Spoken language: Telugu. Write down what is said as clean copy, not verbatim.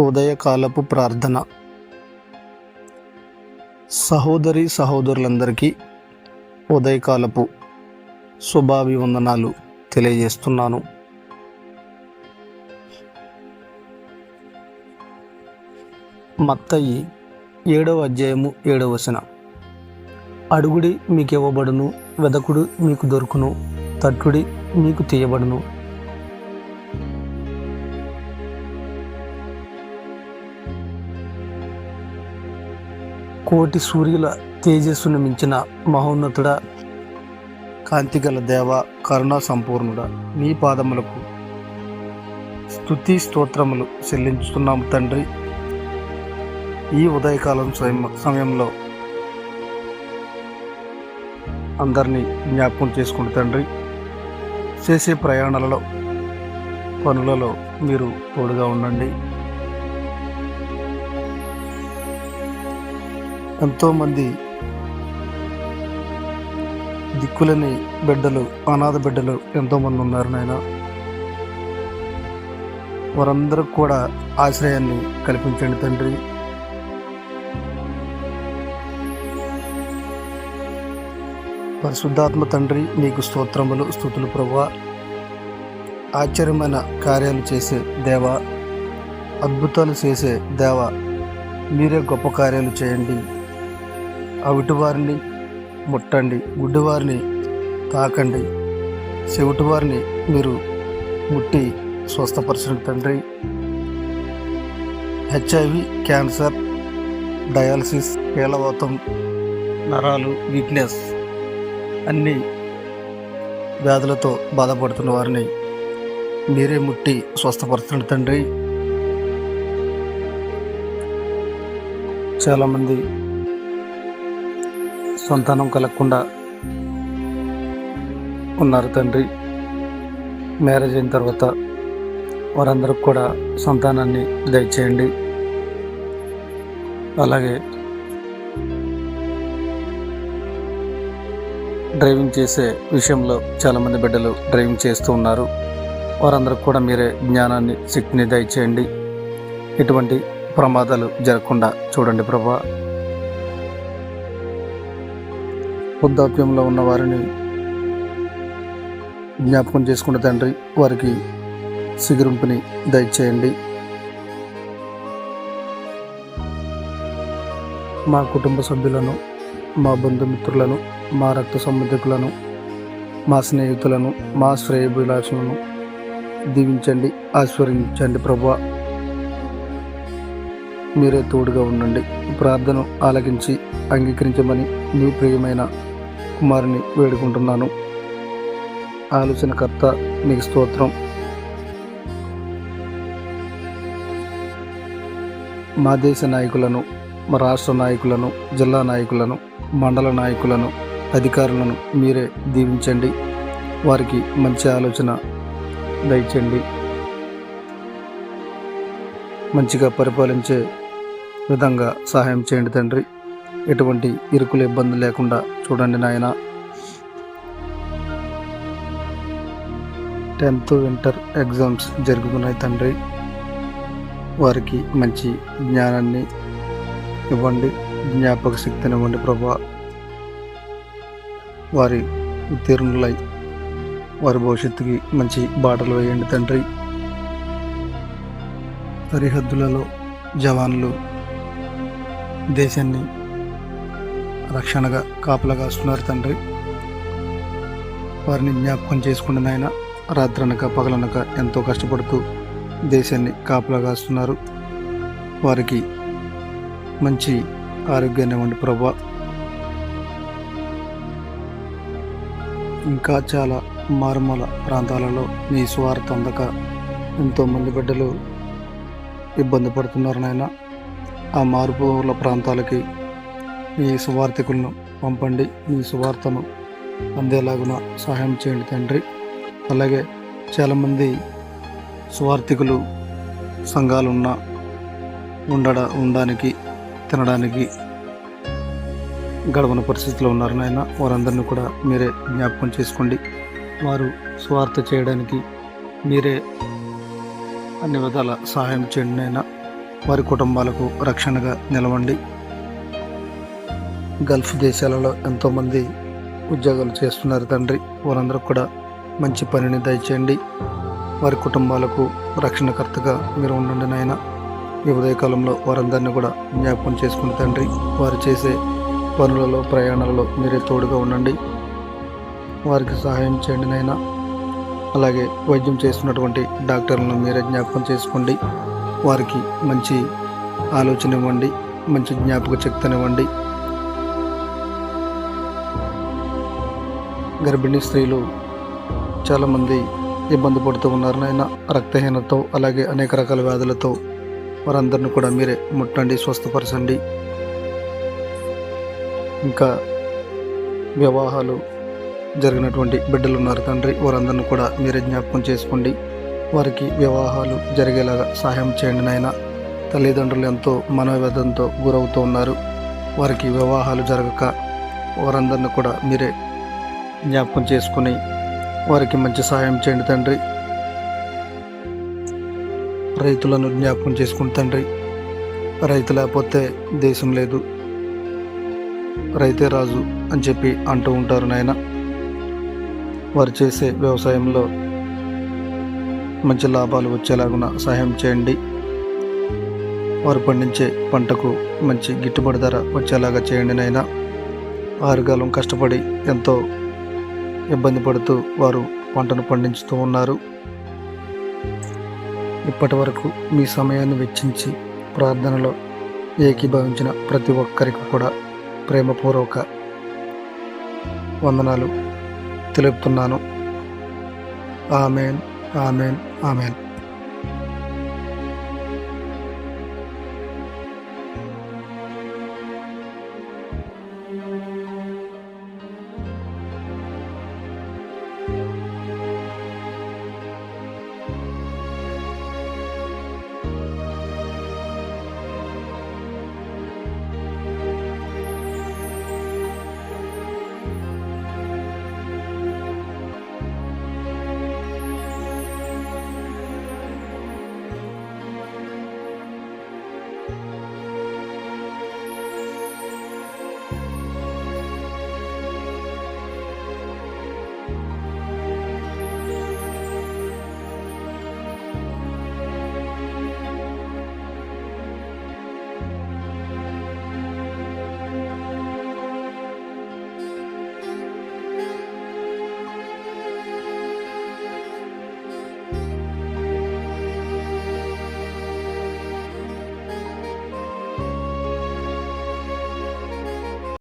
ఉదయకాలపు ప్రార్థన. సహోదరి సహోదరులందరికీ ఉదయకాలపు శుభాభివందనాలు తెలియజేస్తున్నాను. మత్తయి 7వ అధ్యాయము 7వ వచనం. అడుగుడి మీకు ఇవ్వబడును, వెదకుడు మీకు దొరుకును, తట్టుడి మీకు తీయబడును. కోటి సూర్యుల తేజస్సును మించిన మహోన్నతుడా, కాంతిగల దేవ, కరుణా సంపూర్ణుడా, నీ పాదములకు స్తుతి స్తోత్రములు చెల్లించుతున్నాము తండ్రి. ఈ ఉదయకాలం సమయంలో అందరినీ జ్ఞాపకం చేసుకుంటూ తండ్రి, చేసే ప్రయాణాలలో పనులలో మీరు తోడుగా ఉండండి. ఎంతోమంది దిక్కులని బిడ్డలు, అనాథ బిడ్డలు ఎంతోమంది ఉన్నారు నాయన. వారందరూ కూడా ఆశ్రయాన్ని కల్పించండి తండ్రి. పరిశుద్ధాత్మ తండ్రి, నీకు స్తోత్రములు, స్తుతులు ప్రభువా. ఆశ్చర్యమైన కార్యాలు చేసే దేవ, అద్భుతాలు చేసే దేవ, మీరే గొప్ప కార్యాలు చేయండి. అవిటివారిని ముట్టండి, గుడ్డివారిని తాకండి, చెవిటివారిని మీరు ముట్టి స్వస్థపరచండి తండ్రి. HIV, క్యాన్సర్, డయాలసిస్, కీళ్ళవాతం, నరాలు వీక్నెస్, అన్ని వ్యాధులతో బాధపడుతున్న వారిని మీరే ముట్టి స్వస్థపరచండి తండ్రి. చాలామంది సంతానం కలగకుండా ఉన్నారు తండ్రి. మ్యారేజ్ అయిన తర్వాత వారందరికి కూడా సంతానాన్ని దయచేయండి. అలాగే డ్రైవింగ్ చేసే విషయంలో చాలామంది బిడ్డలు డ్రైవింగ్ చేస్తూ ఉన్నారు. వారందరికి కూడా మీరే జ్ఞానాన్ని, శక్తిని దయచేయండి. ఎటువంటి ప్రమాదాలు జరగకుండా చూడండి ప్రభా. వృద్ధాప్యంలో ఉన్న వారిని జ్ఞాపకం చేసుకున్న తండ్రి, వారికి సిగురింపుని దయచేయండి. మా కుటుంబ సభ్యులను, మా బంధుమిత్రులను, మా రక్త సంబంధికులను, మా స్నేహితులను, మా శ్రేయోభిలాషులను దీవించండి, ఆశీర్వదించండి ప్రభువా. మీరే తోడుగా ఉండండి. ప్రార్థన ఆలకించి అంగీకరించమని నీ ప్రియమైన కుమారుని వేడుకుంటున్నాను. ఆలోచనకర్త నీకు స్తోత్రం. మా దేశ నాయకులను, మా రాష్ట్ర నాయకులను, జిల్లా నాయకులను, మండల నాయకులను, అధికారులను మీరే దీవించండి. వారికి మంచి ఆలోచన దయచండి. మంచిగా పరిపాలించే విధంగా సహాయం చేయండి తండ్రి. ఎటువంటి ఇరుకులు, ఇబ్బంది లేకుండా చూడండి నాయన. 10th ఇంటర్ ఎగ్జామ్స్ జరుగుతున్నాయి తండ్రి. వారికి మంచి జ్ఞానాన్ని ఇవ్వండి, జ్ఞాపక శక్తిని ఇవ్వండి ప్రభా. వారి ఉత్తీర్ణులై వారి భవిష్యత్తుకి మంచి బాటలు వేయండి తండ్రి. సరిహద్దులలో జవాన్లు దేశాన్ని రక్షణగా కాపలాగాస్తున్నారు తండ్రి. వారిని జ్ఞాపకం చేసుకుని నాయన, రాత్రనక పగలనక ఎంతో కష్టపడుతూ దేశాన్ని కాపలాగాస్తున్నారు. వారికి మంచి ఆరోగ్యాన్ని ఇవ్వండి ప్రభా. ఇంకా చాలా మారుమూల ప్రాంతాలలో నీ స్వార్థ అందక ఎంతోమంది బిడ్డలు ఇబ్బంది పడుతున్నారు నాయన. ఆ మారుమూల ప్రాంతాలకి నీ సువార్థికులను పంపండి. నీ సువార్తను అందేలాగున సహాయం చేయండి తండ్రి. అలాగే చాలామంది సువార్థికులు సంఘాలు ఉండడానికి, తినడానికి గడవని పరిస్థితిలో ఉన్నారు నాయన. వారందరినీ కూడా మీరే జ్ఞాపకం చేసుకోండి. వారు స్వార్థ చేయడానికి మీరే అన్ని విధాల సహాయం చేయండి నాయన. వారి కుటుంబాలకు రక్షణగా నిలవండి. గల్ఫ్ దేశాలలో ఎంతోమంది ఉద్యోగాలు చేస్తున్నారు తండ్రి, వారందరూ కూడా మంచి పనిని దయచేయండి. వారి కుటుంబాలకు రక్షణకర్తగా మీరు ఉండండి నాయన. ఈ ఉదయకాలంలో వారందరినీ కూడా జ్ఞాపకం చేసుకుని తండ్రి, వారు చేసే పనులలో ప్రయాణాలలో మీరే తోడుగా ఉండండి. వారికి సహాయం చేయండి నాయన. అలాగే వైద్యం చేస్తున్నటువంటి డాక్టర్లను మీరే జ్ఞాపకం చేసుకోండి. వారికి మంచి ఆలోచన ఇవ్వండి, మంచి జ్ఞాపక శక్తినివ్వండి. గర్భిణీ స్త్రీలు చాలామంది ఇబ్బంది పడుతూ ఉన్నారు నాయన, రక్తహీనతతో అలాగే అనేక రకాల వ్యాధులతో. వారందరిని కూడా మీరే ముట్టండి, స్వస్థపరచండి. ఇంకా వివాహాలు జరిగినటువంటి బిడ్డలు ఉన్నారు తండ్రి, వారందరిని కూడా మీరే జ్ఞాపకం చేసుకోండి. వారికి వివాహాలు జరిగేలాగా సహాయం చేయండి నాయన. తల్లిదండ్రులు ఎంతో మనోవేదనతో గురవుతూ ఉన్నారు, వారికి వివాహాలు జరగక వారందరిని కూడా మీరే జ్ఞాపకం చేసుకుని వారికి మంచి సహాయం చేయండి తండ్రి. రైతులను జ్ఞాపకం చేసుకుని తండ్రి, రైతు లేకపోతే దేశం లేదు, రైతే రాజు అని చెప్పి అంటూ ఉంటారు నాయన. వారు చేసే వ్యవసాయంలో మంచి లాభాలు వచ్చేలాగున సహాయం చేయండి. వారు పండించే పంటకు మంచి గిట్టుబాటు ధర వచ్చేలాగా చేయండి నాయన. ఆరుగాలం కష్టపడి ఎంతో ఇబ్బంది పడుతూ వారు పంటను పండించుతూ ఉన్నారు. ఇప్పటి వరకు మీ సమయాన్ని వెచ్చించి ప్రార్థనలో ఏకీభవించిన ప్రతి ఒక్కరికి కూడా ప్రేమపూర్వక వందనాలు తెలుపుతున్నాను. Amen, amen, amen.